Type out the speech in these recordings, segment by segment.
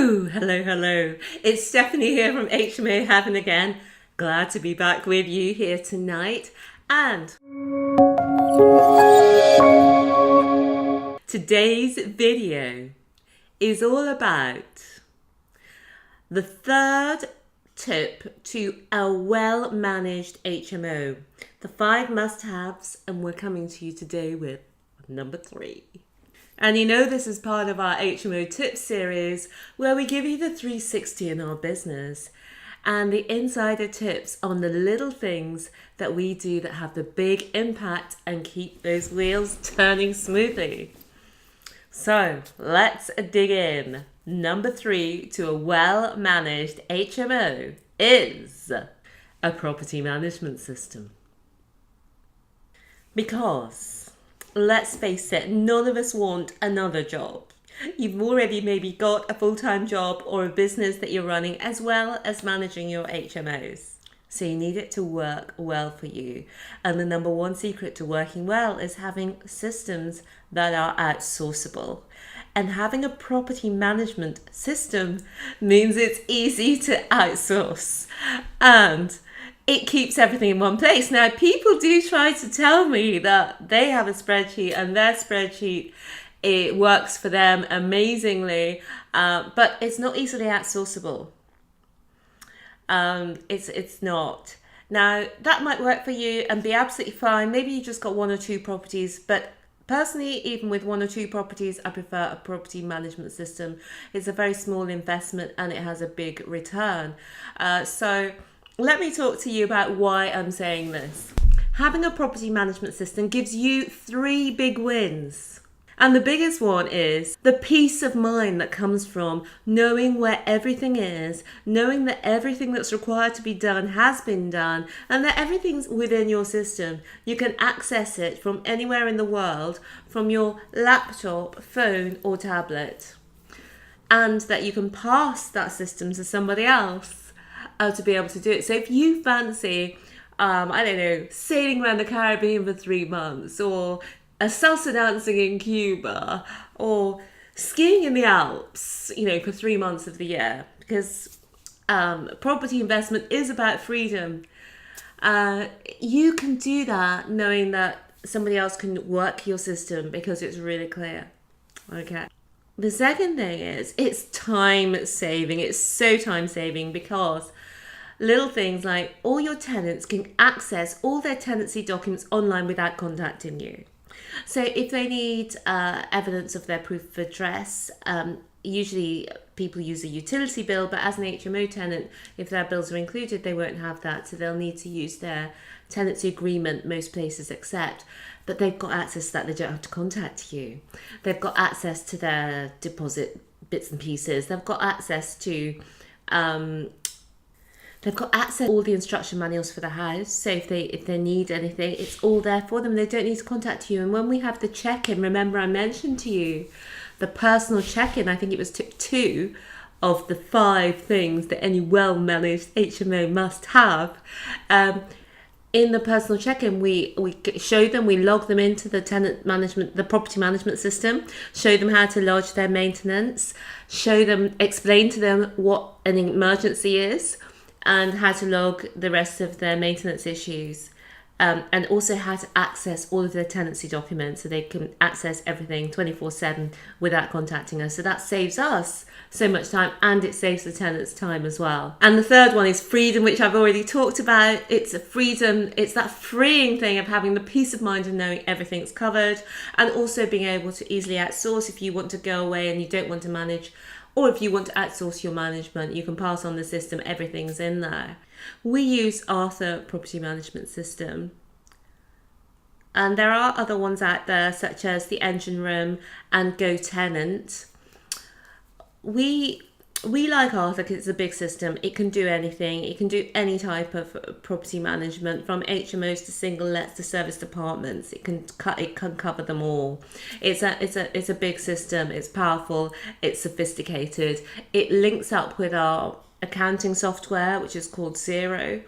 Hello. It's Stephanie here from HMO Heaven again. Glad to be back with you here tonight. And today's video is all about the third tip to a well-managed HMO. The 5 must-haves, and we're coming to you today with number 3. And you know this is part of our HMO Tips series where we give you the 360 in our business and the insider tips on the little things that we do that have the big impact and keep those wheels turning smoothly. So let's dig in. Number 3 to a well-managed HMO is a property management system. Because, let's face it, none of us want another job. You've already maybe got a full-time job or a business that you're running as well as managing your HMOs. So you need it to work well for you. And the number 1 secret to working well is having systems that are outsourceable. And having a property management system means it's easy to outsource. And it keeps everything in one place. Now, people do try to tell me that they have a spreadsheet and their spreadsheet, it works for them amazingly, but it's not easily outsourceable. It's not. Now, that might work for you and be absolutely fine. Maybe you just got 1 or 2 properties, but personally, even with 1 or 2 properties, I prefer a property management system. It's a very small investment and it has a big return. So let me talk to you about why I'm saying this. Having a property management system gives you 3 big wins. And the biggest one is the peace of mind that comes from knowing where everything is, knowing that everything that's required to be done has been done, and that everything's within your system. You can access it from anywhere in the world, from your laptop, phone, or tablet. And that you can pass that system to somebody else to be able to do it. So if you fancy, sailing around the Caribbean for 3 months, or a salsa dancing in Cuba, or skiing in the Alps, for 3 months of the year, because property investment is about freedom. You can do that knowing that somebody else can work your system because it's really clear. Okay. The second thing is it's time saving. It's so time saving because little things like all your tenants can access all their tenancy documents online without contacting you. So if they need evidence of their proof of address, usually people use a utility bill, but as an HMO tenant, if their bills are included, they won't have that. So they'll need to use their tenancy agreement, most places accept. But they've got access to that, they don't have to contact you. They've got access to their deposit bits and pieces. They've got access to all the instruction manuals for the house. So if they need anything, it's all there for them. They don't need to contact you. And when we have the check-in, remember I mentioned to you the personal check-in. I think it was tip 2 of the 5 things that any well-managed HMO must have. In the personal check-in, we show them, we log them into the the property management system, show them how to lodge their maintenance, explain to them what an emergency is, and how to log the rest of their maintenance issues, and also how to access all of their tenancy documents so they can access everything 24/7 without contacting us. So that saves us so much time and it saves the tenants time as well. And the third one is freedom, which I've already talked about. It's a freedom, it's that freeing thing of having the peace of mind of knowing everything's covered, and also being able to easily outsource if you want to go away and you don't want to manage. Or if you want to outsource your management, you can pass on the system, everything's in there. We use Arthur Property Management System. And there are other ones out there, such as the Engine Room and Go Tenant. We like Arthur because it's a big system. It can do anything. It can do any type of property management, from HMOs to single lets to service departments. It can cover them all. It's a big system. It's powerful. It's sophisticated. It links up with our accounting software, which is called Xero.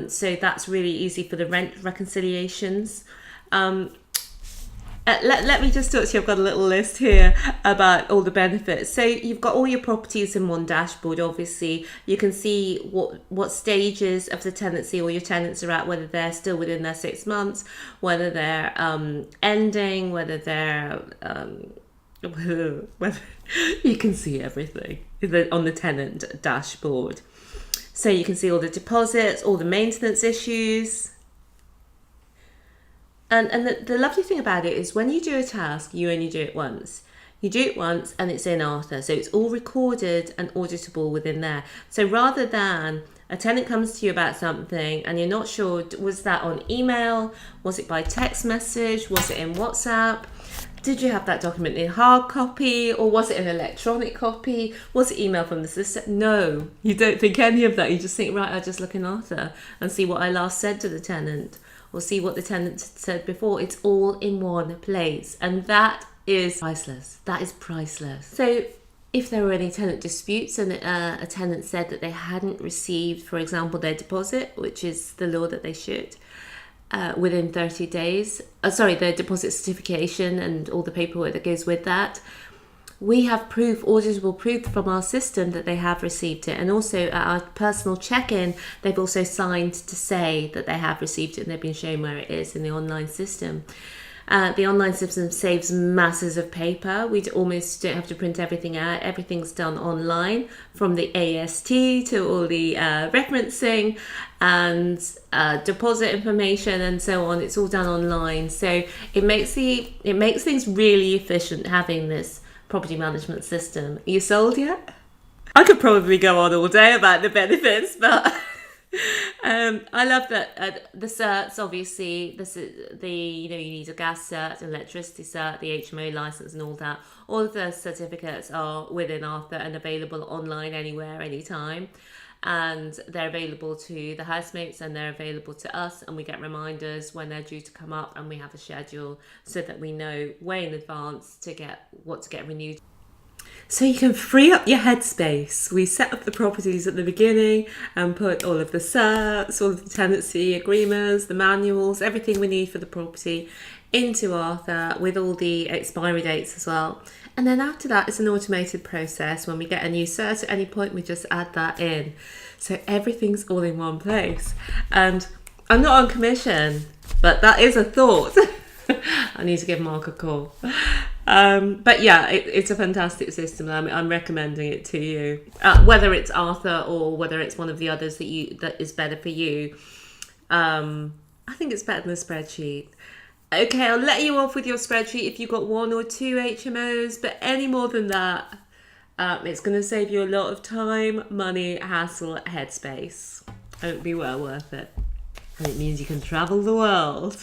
So that's really easy for the rent reconciliations. Let me just talk to you. I've got a little list here about all the benefits. So you've got all your properties in one dashboard. Obviously, you can see what stages of the tenancy all your tenants are at, whether they're still within their 6 months, whether they're ending, whether they're whether you can see everything on the tenant dashboard. So you can see all the deposits, all the maintenance issues. And the lovely thing about it is when you do a task, you only do it once. You do it once and it's in Arthur. So it's all recorded and auditable within there. So rather than a tenant comes to you about something and you're not sure, was that on email? Was it by text message? Was it in WhatsApp? Did you have that document in hard copy or was it an electronic copy? Was it email from the solicitor? No, you don't think any of that. You just think, right, I'll just look in Arthur and see what I last said to the tenant or see what the tenant said before. It's all in one place. And that is priceless. That is priceless. So if there were any tenant disputes and a tenant said that they hadn't received, for example, their deposit, which is the law that they should, within 30 days, their deposit certification and all the paperwork that goes with that, we have proof, auditable proof from our system that they have received it. And also at our personal check-in, they've also signed to say that they have received it and they've been shown where it is in the online system. The online system saves masses of paper. We almost don't have to print everything out. Everything's done online, from the AST to all the referencing and deposit information and so on. It's all done online. So it makes things really efficient having this property management system. Are you sold yet? I could probably go on all day about the benefits, but I love that the certs, obviously, you need a gas cert, electricity cert, the HMO license and all that. All of the certificates are within Arthur and available online anywhere, anytime. And they're available to the housemates and they're available to us, and we get reminders when they're due to come up, and we have a schedule so that we know way in advance to get renewed. So you can free up your headspace. We set up the properties at the beginning and put all of the certs, all of the tenancy agreements, the manuals, everything we need for the property into Arthur with all the expiry dates as well. And then after that, it's an automated process. When we get a new cert at any point, we just add that in. So everything's all in one place. And I'm not on commission, but that is a thought. I need to give Mark a call. But yeah, it's a fantastic system. I'm recommending it to you. Whether it's Arthur or whether it's one of the others that is better for you, I think it's better than a spreadsheet. Okay, I'll let you off with your spreadsheet if you've got 1 or 2 HMOs, but any more than that, it's going to save you a lot of time, money, hassle, headspace. It'll be well worth it. And it means you can travel the world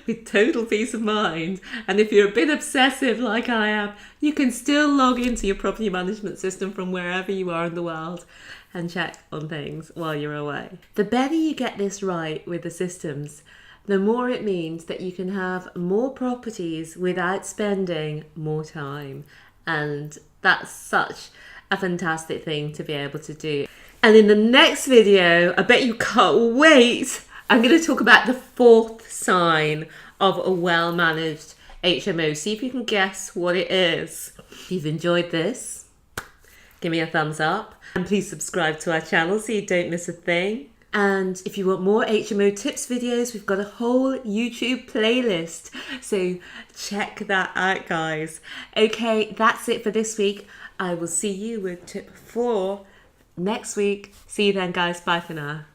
with total peace of mind. And if you're a bit obsessive like I am, you can still log into your property management system from wherever you are in the world and check on things while you're away. The better you get this right with the systems, the more it means that you can have more properties without spending more time. And that's such a fantastic thing to be able to do. And in the next video, I bet you can't wait, I'm going to talk about the 4th sign of a well-managed HMO. See if you can guess what it is. If you've enjoyed this, give me a thumbs up. And please subscribe to our channel so you don't miss a thing. And if you want more HMO tips videos, we've got a whole YouTube playlist. So check that out, guys. Okay, that's it for this week. I will see you with tip 4 next week. See you then, guys. Bye for now.